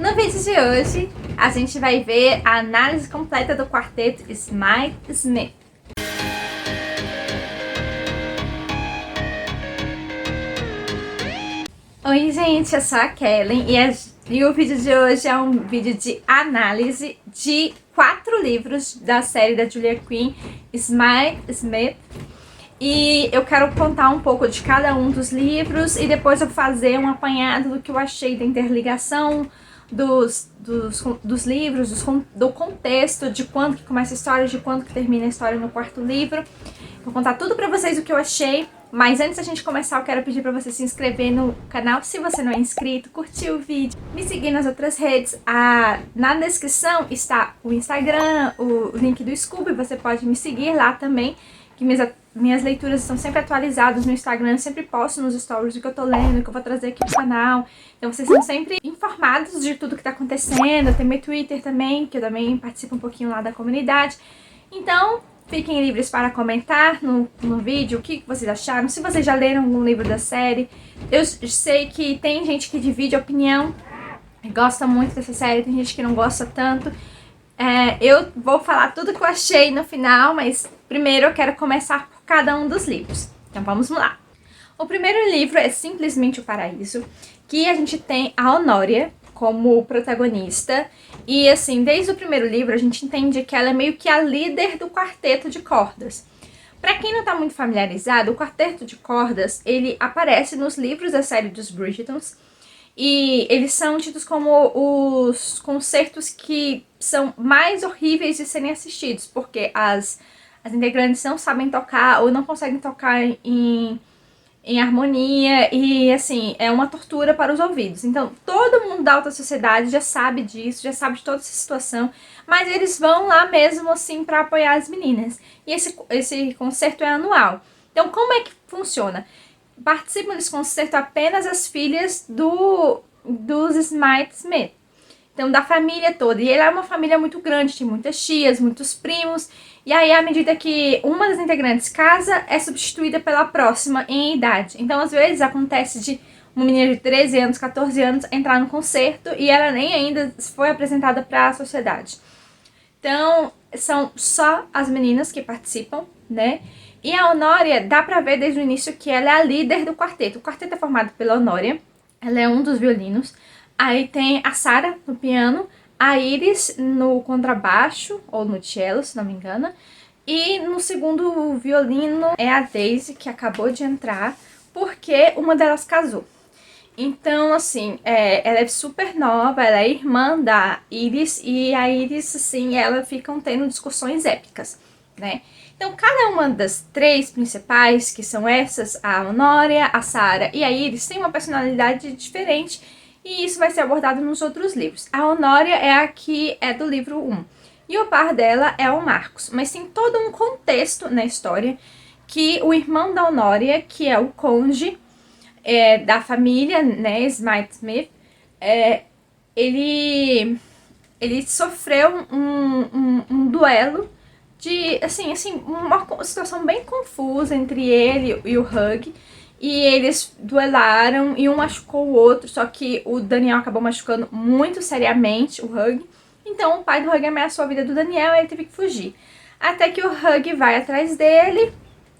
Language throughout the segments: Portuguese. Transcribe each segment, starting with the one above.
No vídeo de hoje, a gente vai ver a análise completa do quarteto Smythe-Smith. Oi gente, eu sou a Kellen e o vídeo de hoje é um vídeo de análise de 4 livros da série da Julia Quinn, Smythe-Smith. E eu quero contar um pouco de cada um dos livros e depois eu fazer um apanhado do que eu achei da interligação dos livros, do contexto, de quando que começa a história, de quando que termina a história no quarto livro. Vou contar tudo pra vocês o que eu achei, mas antes da gente começar eu quero pedir pra você se inscrever no canal se você não é inscrito, curtir o vídeo, me seguir nas outras redes. Na descrição está o Instagram, o link do Scooby, você pode me seguir lá também, que minhas leituras estão sempre atualizadas no Instagram, eu sempre posto nos stories o que eu tô lendo, o que eu vou trazer aqui pro canal. Então vocês são sempre informados de tudo que tá acontecendo. Tem meu Twitter também, que eu também participo um pouquinho lá da comunidade. Então, fiquem livres para comentar no vídeo o que vocês acharam, se vocês já leram algum livro da série. Eu sei que tem gente que divide opinião, gosta muito dessa série, tem gente que não gosta tanto. Eu vou falar tudo que eu achei no final, mas primeiro eu quero começar por cada um dos livros. Então vamos lá. O primeiro livro é Simplesmente o Paraíso, que a gente tem a Honoria como protagonista. E assim, desde o primeiro livro a gente entende que ela é meio que a líder do quarteto de cordas. Para quem não tá muito familiarizado, o quarteto de cordas, ele aparece nos livros da série dos Bridgertons. E eles são tidos como os concertos que são mais horríveis de serem assistidos, porque as integrantes não sabem tocar ou não conseguem tocar em harmonia e, assim, é uma tortura para os ouvidos. Então, todo mundo da alta sociedade já sabe disso, já sabe de toda essa situação, mas eles vão lá mesmo, assim, para apoiar as meninas. E esse concerto é anual. Então, como é que funciona? Participam desse concerto apenas as filhas dos Smythe-Smith. Então, da família toda. E ele é uma família muito grande, tem muitas tias, muitos primos. E aí, à medida que uma das integrantes casa, é substituída pela próxima em idade. Então, às vezes, acontece de uma menina de 13 anos, 14 anos entrar no concerto e ela nem ainda foi apresentada para a sociedade. Então, são só as meninas que participam, né? E a Honoria, dá pra ver desde o início que ela é a líder do quarteto. O quarteto é formado pela Honoria, ela é um dos violinos. Aí tem a Sarah no piano, a Iris no contrabaixo, ou no cello, se não me engano. E no segundo violino é a Daisy, que acabou de entrar, porque uma delas casou. Então, assim, ela é super nova, ela é irmã da Iris, e a Iris, assim, ela ficam tendo discussões épicas, né? Então, cada uma das 3 principais, que são essas, a Honoria, a Sarah e a Iris, tem uma personalidade diferente, e isso vai ser abordado nos outros livros. A Honoria é a que é do livro 1, e o par dela é o Marcos, mas tem todo um contexto na história, que o irmão da Honoria, que é o conde da família, né, Smythe-Smith, ele sofreu um duelo de, assim, uma situação bem confusa entre ele e o Hugh, e eles duelaram e um machucou o outro, só que o Daniel acabou machucando muito seriamente o Hugh, então o pai do Hugh ameaçou a vida do Daniel e ele teve que fugir. Até que o Hugh vai atrás dele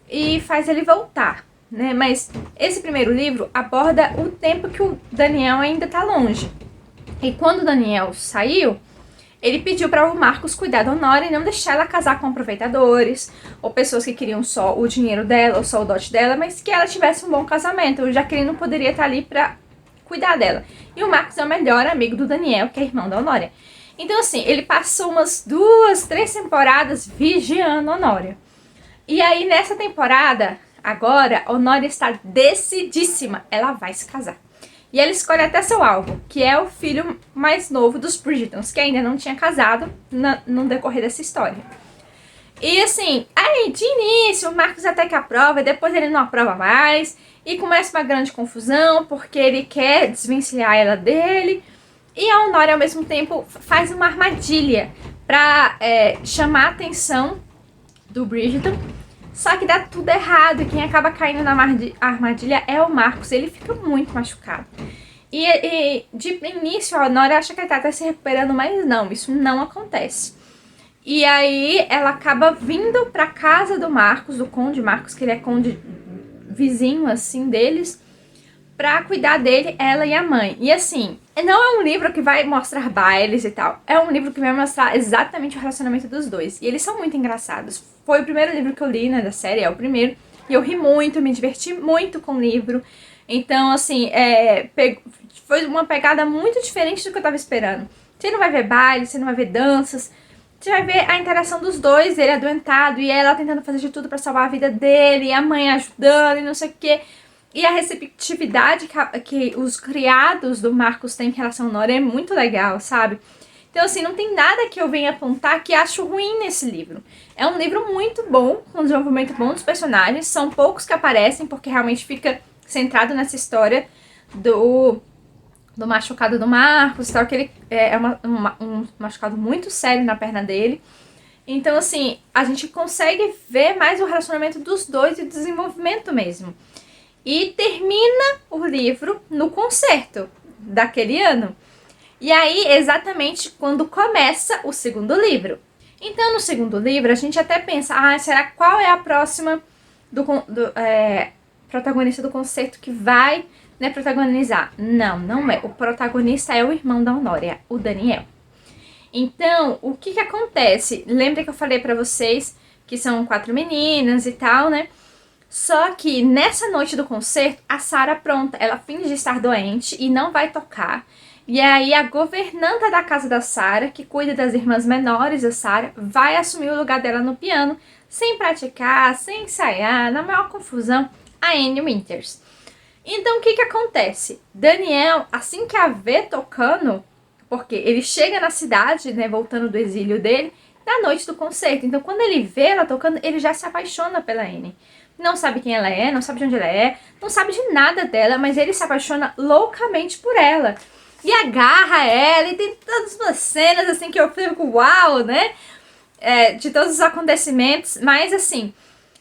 e faz ele voltar, né? Mas esse primeiro livro aborda o tempo que o Daniel ainda tá longe. E quando o Daniel saiu, ele pediu para o Marcos cuidar da Honoria e não deixar ela casar com aproveitadores ou pessoas que queriam só o dinheiro dela ou só o dote dela, mas que ela tivesse um bom casamento, já que ele não poderia estar ali para cuidar dela. E o Marcos é o melhor amigo do Daniel, que é irmão da Honoria. Então, assim, ele passou umas 2, 3 temporadas vigiando a Honoria. E aí, nessa temporada, agora, a Honoria está decidíssima, ela vai se casar. E ela escolhe até seu alvo, que é o filho mais novo dos Bridgertons, que ainda não tinha casado no decorrer dessa história. E assim, aí de início o Marcos até que aprova, depois ele não aprova mais, e começa uma grande confusão, porque ele quer desvencilhar ela dele, e a Honoria ao mesmo tempo faz uma armadilha pra chamar a atenção do Bridgerton. Só que dá tudo errado e quem acaba caindo na armadilha é o Marcos. Ele fica muito machucado. E de início, a Nora acha que ela tá até se recuperando, mas não, isso não acontece. E aí ela acaba vindo pra casa do Marcos, do Conde Marcos, que ele é conde vizinho, assim, deles, pra cuidar dele, ela e a mãe. E assim, não é um livro que vai mostrar bailes e tal. É um livro que vai mostrar exatamente o relacionamento dos dois. E eles são muito engraçados. Foi o primeiro livro que eu li, né, da série, é o primeiro. E eu ri muito, me diverti muito com o livro. Então, assim, foi uma pegada muito diferente do que eu tava esperando. Você não vai ver baile, você não vai ver danças. Você vai ver a interação dos dois, ele adoentado e ela tentando fazer de tudo pra salvar a vida dele, e a mãe ajudando e não sei o quê. E a receptividade que os criados do Marcos têm em relação ao Nora é muito legal, sabe? Então, assim, não tem nada que eu venha apontar que acho ruim nesse livro. É um livro muito bom, com um desenvolvimento bom dos personagens. São poucos que aparecem, porque realmente fica centrado nessa história do machucado do Marcos, tal, que ele um machucado muito sério na perna dele. Então, assim, a gente consegue ver mais o relacionamento dos dois e o desenvolvimento mesmo. E termina o livro no concerto daquele ano. E aí, exatamente quando começa o segundo livro. Então, no segundo livro, a gente até pensa, será qual é a próxima protagonista do concerto que vai, né, protagonizar? Não, não é. O protagonista é o irmão da Honória, o Daniel. Então, o que acontece? Lembra que eu falei pra vocês que são 4 meninas e tal, né? Só que nessa noite do concerto, a Sarah pronta, ela finge estar doente e não vai tocar. E aí a governanta da casa da Sarah, que cuida das irmãs menores da Sarah, vai assumir o lugar dela no piano, sem praticar, sem ensaiar, na maior confusão, a Anne Winters. Então o que acontece? Daniel, assim que a vê tocando, porque ele chega na cidade, né, voltando do exílio dele, na noite do concerto. Então quando ele vê ela tocando, ele já se apaixona pela Anne. Não sabe quem ela é, não sabe de onde ela é, não sabe de nada dela, mas ele se apaixona loucamente por ela. E agarra ela, e tem todas as cenas assim que eu fico, uau, né? De todos os acontecimentos, mas assim,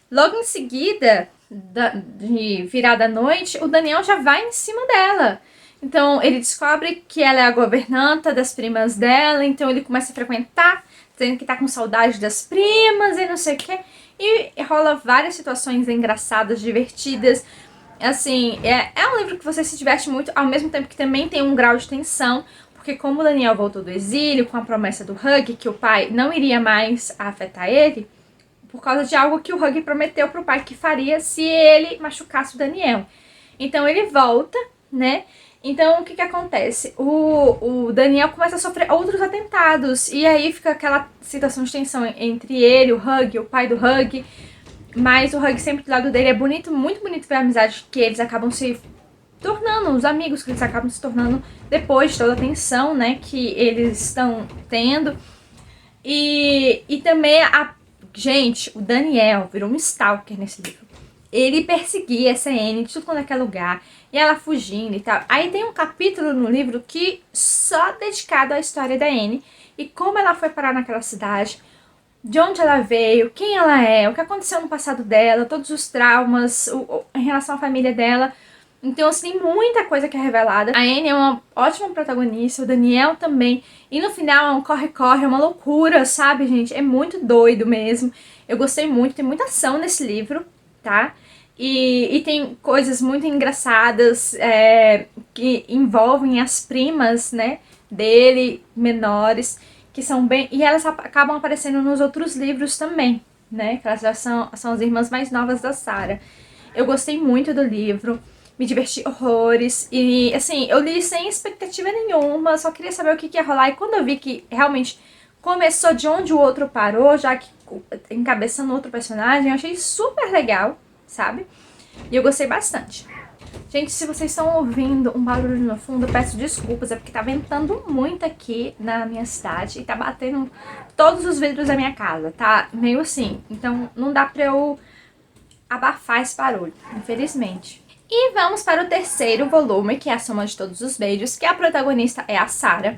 logo em seguida, de virada à noite, o Daniel já vai em cima dela. Então ele descobre que ela é a governanta das primas dela, então ele começa a frequentar, dizendo que tá com saudade das primas e não sei o que. E rola várias situações engraçadas, divertidas. Assim, é um livro que você se diverte muito, ao mesmo tempo que também tem um grau de tensão, porque como o Daniel voltou do exílio, com a promessa do Hug, que o pai não iria mais afetar ele, por causa de algo que o Hug prometeu pro pai que faria se ele machucasse o Daniel. Então ele volta, né? Então o que acontece? O Daniel começa a sofrer outros atentados, e aí fica aquela situação de tensão entre ele, o Hug, o pai do Hug. Mas o Hug sempre do lado dele é bonito, muito bonito ver a amizade que eles acabam se tornando, os amigos que eles acabam se tornando depois de toda a tensão, né, que eles estão tendo. E também gente, o Daniel virou um stalker nesse livro. Ele perseguia essa Anne de tudo quanto é que é lugar, e ela fugindo e tal. Aí tem um capítulo no livro que só dedicado à história da Anne e como ela foi parar naquela cidade, de onde ela veio, quem ela é, o que aconteceu no passado dela, todos os traumas em relação à família dela. Então, assim, tem muita coisa que é revelada. A Anne é uma ótima protagonista, o Daniel também. E no final é um corre-corre, é uma loucura, sabe, gente? É muito doido mesmo. Eu gostei muito, tem muita ação nesse livro, tá? E tem coisas muito engraçadas que envolvem as primas, né, dele, menores, que são bem... E elas acabam aparecendo nos outros livros também, né? Que elas já são as irmãs mais novas da Sarah. Eu gostei muito do livro, me diverti horrores. E, assim, eu li sem expectativa nenhuma, só queria saber o que ia rolar. E quando eu vi que realmente começou de onde o outro parou, já que encabeçando outro personagem, eu achei super legal, sabe? E eu gostei bastante. Gente, se vocês estão ouvindo um barulho no fundo, eu peço desculpas, é porque tá ventando muito aqui na minha cidade e tá batendo todos os vidros da minha casa, tá meio assim. Então não dá pra eu abafar esse barulho, infelizmente. E vamos para o terceiro volume, que é A Soma de Todos os Beijos, que a protagonista é a Sarah.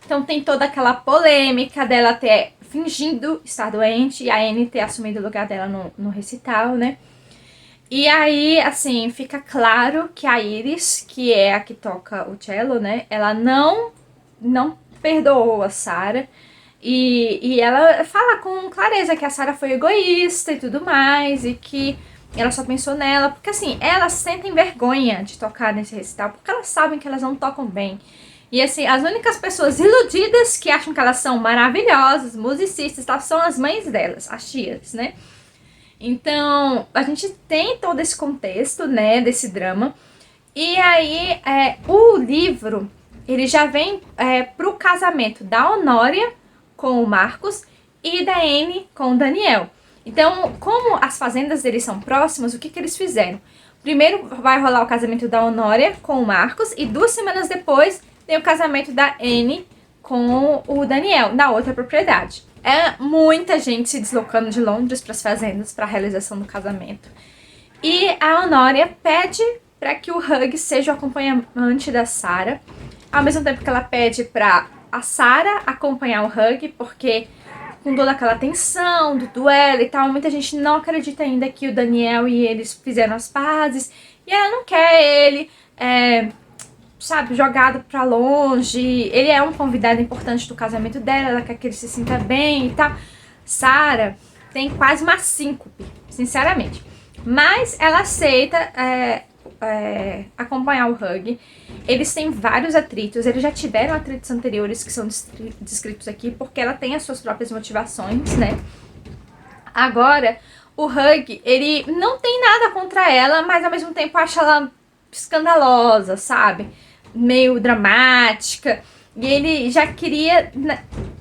Então tem toda aquela polêmica dela ter fingindo estar doente e a Anne ter assumido o lugar dela no recital, né? E aí, assim, fica claro que a Iris, que é a que toca o cello, né? Ela não perdoou a Sarah. E ela fala com clareza que a Sarah foi egoísta e tudo mais. E que ela só pensou nela. Porque, assim, elas sentem vergonha de tocar nesse recital. Porque elas sabem que elas não tocam bem. E, assim, as únicas pessoas iludidas que acham que elas são maravilhosas, musicistas, tal, são as mães delas, as tias, né? Então, a gente tem todo esse contexto, né, desse drama. E aí, o livro, ele já vem pro casamento da Honória com o Marcos e da Anne com o Daniel. Então, como as fazendas deles são próximas, o que eles fizeram? Primeiro vai rolar o casamento da Honória com o Marcos e 2 semanas depois tem o casamento da Anne com o Daniel, na outra propriedade. É muita gente se deslocando de Londres para as fazendas para a realização do casamento. E a Honória pede para que o Hugh seja o acompanhante da Sarah, ao mesmo tempo que ela pede para a Sarah acompanhar o Hugh, porque com toda aquela tensão do duelo e tal, muita gente não acredita ainda que o Daniel e eles fizeram as pazes, e ela não quer ele, sabe, jogado pra longe. Ele é um convidado importante do casamento dela, ela quer que ele se sinta bem e tal. Sarah tem quase uma síncope, sinceramente. Mas ela aceita acompanhar o Hugh. Eles têm vários atritos, eles já tiveram atritos anteriores que são descritos aqui, porque ela tem as suas próprias motivações, né? Agora, o Hugh, ele não tem nada contra ela, mas ao mesmo tempo acha ela escandalosa, sabe? Meio dramática. E ele já queria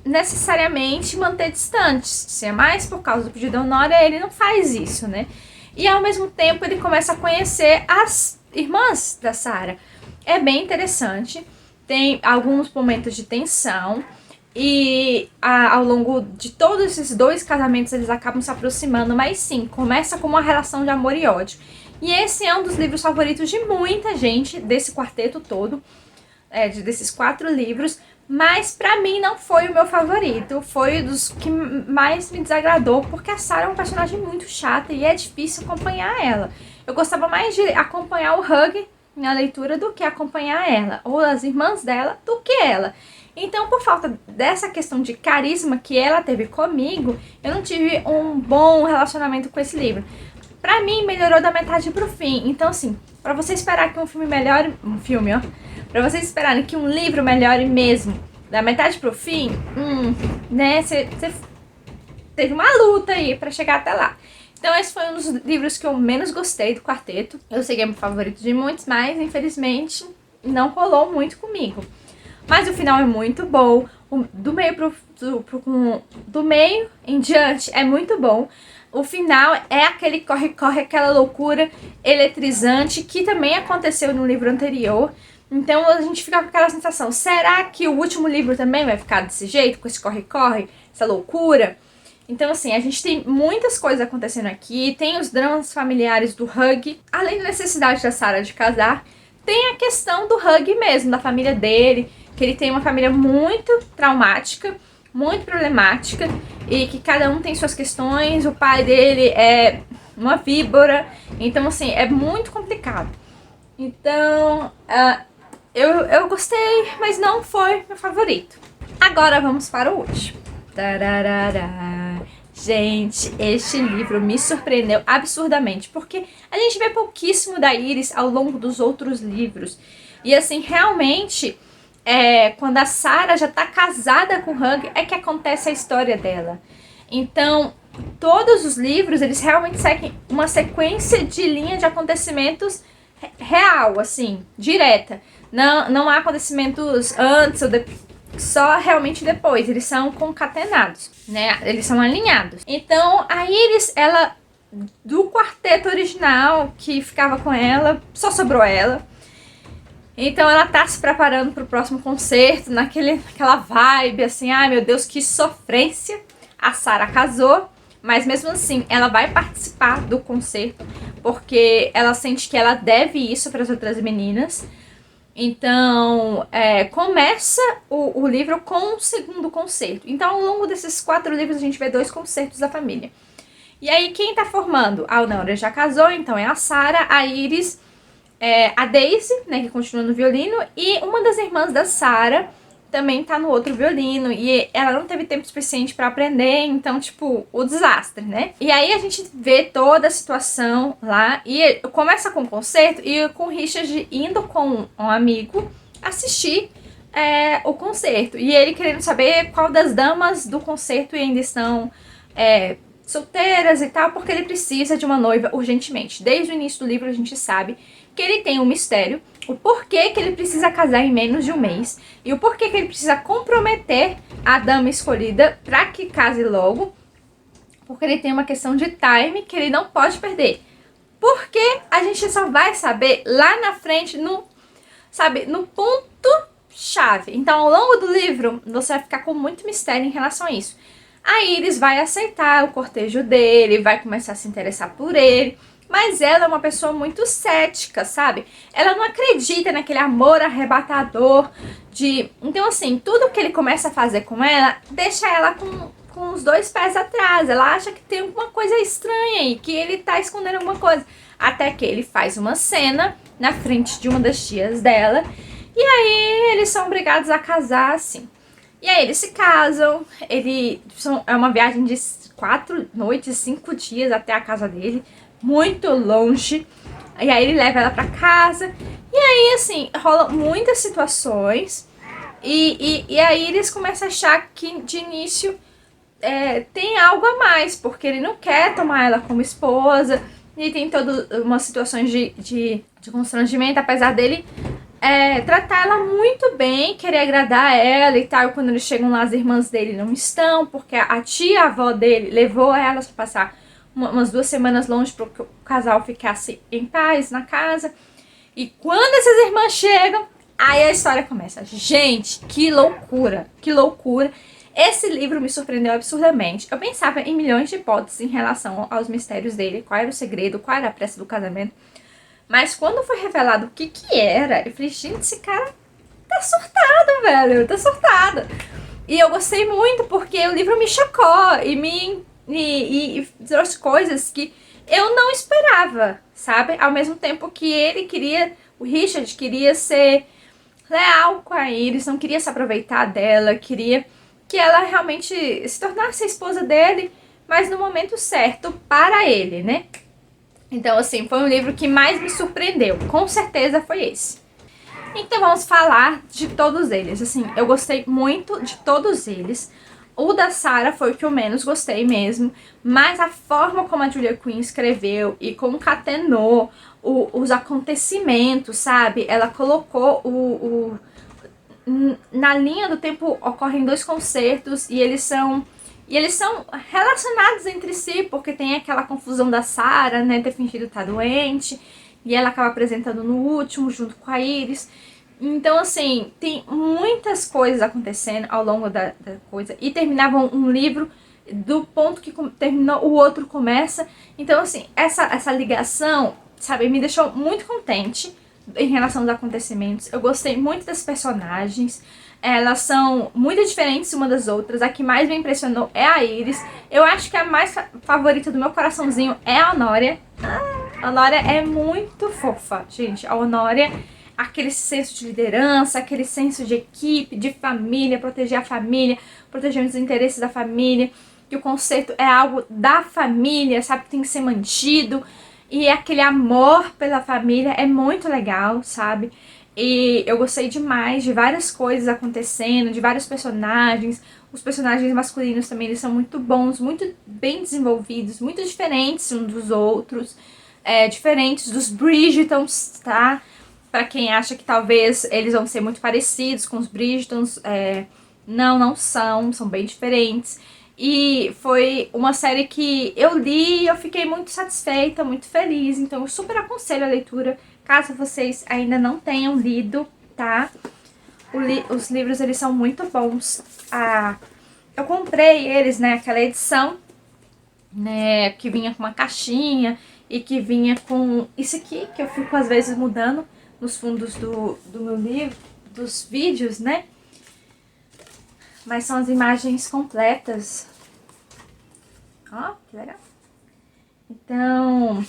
necessariamente manter distantes. Se é mais por causa do pedido da Honória, ele não faz isso, né? E ao mesmo tempo ele começa a conhecer as irmãs da Sarah. É bem interessante. Tem alguns momentos de tensão. E ao longo de todos esses 2 casamentos eles acabam se aproximando. Mas sim, começa com uma relação de amor e ódio. E esse é um dos livros favoritos de muita gente, desse quarteto todo, desses 4 livros, mas pra mim não foi o meu favorito, foi um dos que mais me desagradou, porque a Sarah é um personagem muito chata e é difícil acompanhar ela. Eu gostava mais de acompanhar o Hugh na leitura do que acompanhar ela, ou as irmãs dela do que ela. Então, por falta dessa questão de carisma que ela teve comigo, eu não tive um bom relacionamento com esse livro. Pra mim, melhorou da metade pro fim. Então, assim, pra você esperar que um filme melhore... Pra vocês esperarem que um livro melhore mesmo da metade pro fim, né? Você teve uma luta aí pra chegar até lá. Então, esse foi um dos livros que eu menos gostei do quarteto. Eu sei que é meu favorito de muitos, mas, infelizmente, não rolou muito comigo. Mas o final é muito bom. Do meio em diante é muito bom. O final é aquele corre-corre, aquela loucura eletrizante que também aconteceu no livro anterior. Então a gente fica com aquela sensação, será que o último livro também vai ficar desse jeito, com esse corre-corre, essa loucura? Então assim, a gente tem muitas coisas acontecendo aqui, tem os dramas familiares do Hugh, além da necessidade da Sarah de casar, tem a questão do Hugh mesmo, da família dele, que ele tem uma família muito traumática, muito problemática, e que cada um tem suas questões. O pai dele é uma víbora, então assim, é muito complicado. Então, eu gostei, mas não foi meu favorito. Agora vamos para o último. Tararara. Gente, este livro me surpreendeu absurdamente, porque a gente vê pouquíssimo da Iris ao longo dos outros livros. E assim, realmente, quando a Sarah já tá casada com o Hugh, é que acontece a história dela. Então, todos os livros, eles realmente seguem uma sequência de linha de acontecimentos real, assim, direta. Não há acontecimentos antes ou depois. Só realmente depois, eles são concatenados, né? Eles são alinhados. Então, a Iris, ela, do quarteto original que ficava com ela, só sobrou ela. Então ela tá se preparando pro próximo concerto, naquela vibe, assim, ai meu Deus, que sofrência. A Sarah casou, mas mesmo assim, ela vai participar do concerto, porque ela sente que ela deve isso para as outras meninas. Então, começa o livro com o segundo concerto. Então, ao longo desses 4 livros, a gente vê 2 concertos da família. E aí, quem tá formando? A Honória já casou, então é a Sarah, a Iris, a Daisy, né, que continua no violino, e uma das irmãs da Sarah também tá no outro violino, e ela não teve tempo suficiente pra aprender, então, tipo, o desastre, né? E aí a gente vê toda a situação lá, e começa com o concerto, e com o Richard indo com um amigo assistir o concerto, e ele querendo saber qual das damas do concerto ainda estão solteiras e tal, porque ele precisa de uma noiva urgentemente. Desde o início do livro a gente sabe que ele tem um mistério, o porquê que ele precisa casar em menos de um mês e o porquê que ele precisa comprometer a dama escolhida para que case logo, porque ele tem uma questão de time que ele não pode perder. Porque a gente só vai saber lá na frente, no ponto chave. Então, ao longo do livro, você vai ficar com muito mistério em relação a isso. A Iris vai aceitar o cortejo dele, vai começar a se interessar por ele, mas ela é uma pessoa muito cética, sabe? Ela não acredita naquele amor arrebatador de... Então, assim, tudo que ele começa a fazer com ela, deixa ela com os dois pés atrás. Ela acha que tem alguma coisa estranha aí, que ele tá escondendo alguma coisa. Até que ele faz uma cena na frente de uma das tias dela, e aí eles são obrigados a casar, assim. E aí eles se casam, é uma viagem de 4 noites, 5 dias até a casa dele, muito longe. E aí ele leva ela pra casa, e aí assim, rolam muitas situações, e aí eles começam a achar que de início tem algo a mais, porque ele não quer tomar ela como esposa, e tem todas umas situações de constrangimento, apesar dele tratar ela muito bem, querer agradar ela e tal. Quando eles chegam lá, as irmãs dele não estão, porque a tia-avó dele levou elas pra passar umas 2 semanas longe para que o casal ficasse em paz na casa. E quando essas irmãs chegam, aí a história começa. Gente, que loucura, que loucura. Esse livro me surpreendeu absurdamente. Eu pensava em milhões de hipóteses em relação aos mistérios dele, qual era o segredo, qual era a pressa do casamento. Mas quando foi revelado o que era, eu falei, gente, esse cara tá surtado, velho, tá surtado. E eu gostei muito porque o livro me chocou e trouxe coisas que eu não esperava, sabe? Ao mesmo tempo que o Richard queria ser leal com a Iris, não queria se aproveitar dela, queria que ela realmente se tornasse a esposa dele, mas no momento certo para ele, né? Então, assim, foi um livro que mais me surpreendeu. Com certeza foi esse. Então, vamos falar de todos eles. Assim, eu gostei muito de todos eles. O da Sarah foi o que eu menos gostei mesmo. Mas a forma como a Julia Quinn escreveu e concatenou os acontecimentos, sabe? Ela colocou na linha do tempo ocorrem 2 concertos e eles são relacionados entre si, porque tem aquela confusão da Sarah, né, ter fingido estar doente, e ela acaba apresentando no último, junto com a Iris. Então, assim, tem muitas coisas acontecendo ao longo da coisa, e terminavam um livro do ponto que terminou, o outro começa. Então, assim, essa ligação, sabe, me deixou muito contente em relação aos acontecimentos. Eu gostei muito das personagens. Elas são muito diferentes uma das outras. A que mais me impressionou é a Iris. Eu acho que a mais favorita do meu coraçãozinho é a Honória. A Honória é muito fofa, gente. A Honória, aquele senso de liderança, aquele senso de equipe, de família, proteger a família, proteger os interesses da família, que o conceito é algo da família, sabe, que tem que ser mantido. E aquele amor pela família é muito legal, sabe? E eu gostei demais de várias coisas acontecendo, de vários personagens. Os personagens masculinos também, eles são muito bons, muito bem desenvolvidos, muito diferentes uns dos outros. Diferentes dos Bridgertons, tá? Pra quem acha que talvez eles vão ser muito parecidos com os Bridgertons, não são bem diferentes. E foi uma série que eu li e eu fiquei muito satisfeita, muito feliz. Então eu super aconselho a leitura, caso vocês ainda não tenham lido, tá? Os livros, eles são muito bons. Eu comprei eles, né, aquela edição, né, que vinha com uma caixinha e que vinha com isso aqui, que eu fico às vezes mudando nos fundos do meu livro, dos vídeos, né? Mas são as imagens completas. Ó, que legal. Então,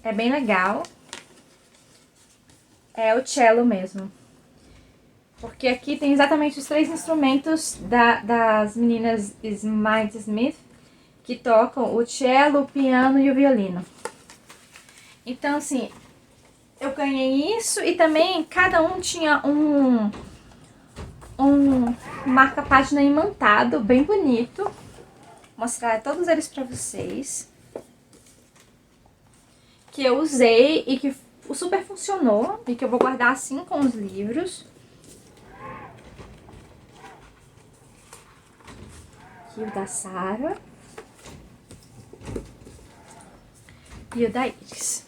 é bem legal. É o cello mesmo. Porque aqui tem exatamente os 3 instrumentos das meninas Smythe Smith, que tocam o cello, o piano e o violino. Então, assim, eu ganhei isso e também cada um tinha um marca-página imantado, bem bonito. Vou mostrar todos eles pra vocês. Que eu usei e que super funcionou e que eu vou guardar assim com os livros. Aqui o da Sarah. E o da Iris.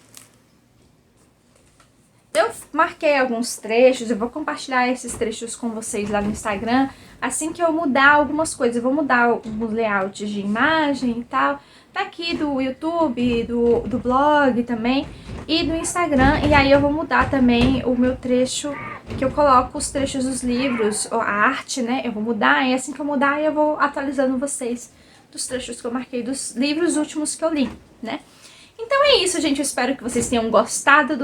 Eu marquei alguns trechos, eu vou compartilhar esses trechos com vocês lá no Instagram, assim que eu mudar algumas coisas. Eu vou mudar alguns layouts de imagem e tal, daqui do YouTube, do blog também, e do Instagram. E aí eu vou mudar também o meu trecho, que eu coloco os trechos dos livros, a arte, né? Eu vou mudar, e assim que eu mudar eu vou atualizando vocês dos trechos que eu marquei dos livros últimos que eu li, né? Então é isso, gente. Eu espero que vocês tenham gostado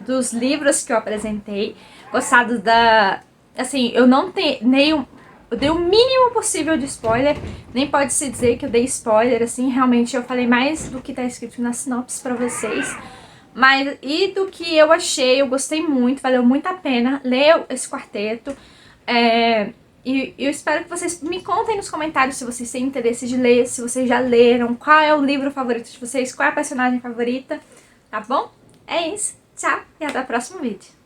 dos livros que eu apresentei. Gostado da... Assim, eu não tenho... Eu dei o mínimo possível de spoiler. Nem pode se dizer que eu dei spoiler, assim. Realmente eu falei mais do que tá escrito na sinopse pra vocês. Mas, e do que eu achei, eu gostei muito. Valeu muito a pena ler esse quarteto. E eu espero que vocês me contem nos comentários se vocês têm interesse de ler, se vocês já leram, qual é o livro favorito de vocês, qual é a personagem favorita, tá bom? É isso, tchau e até o próximo vídeo.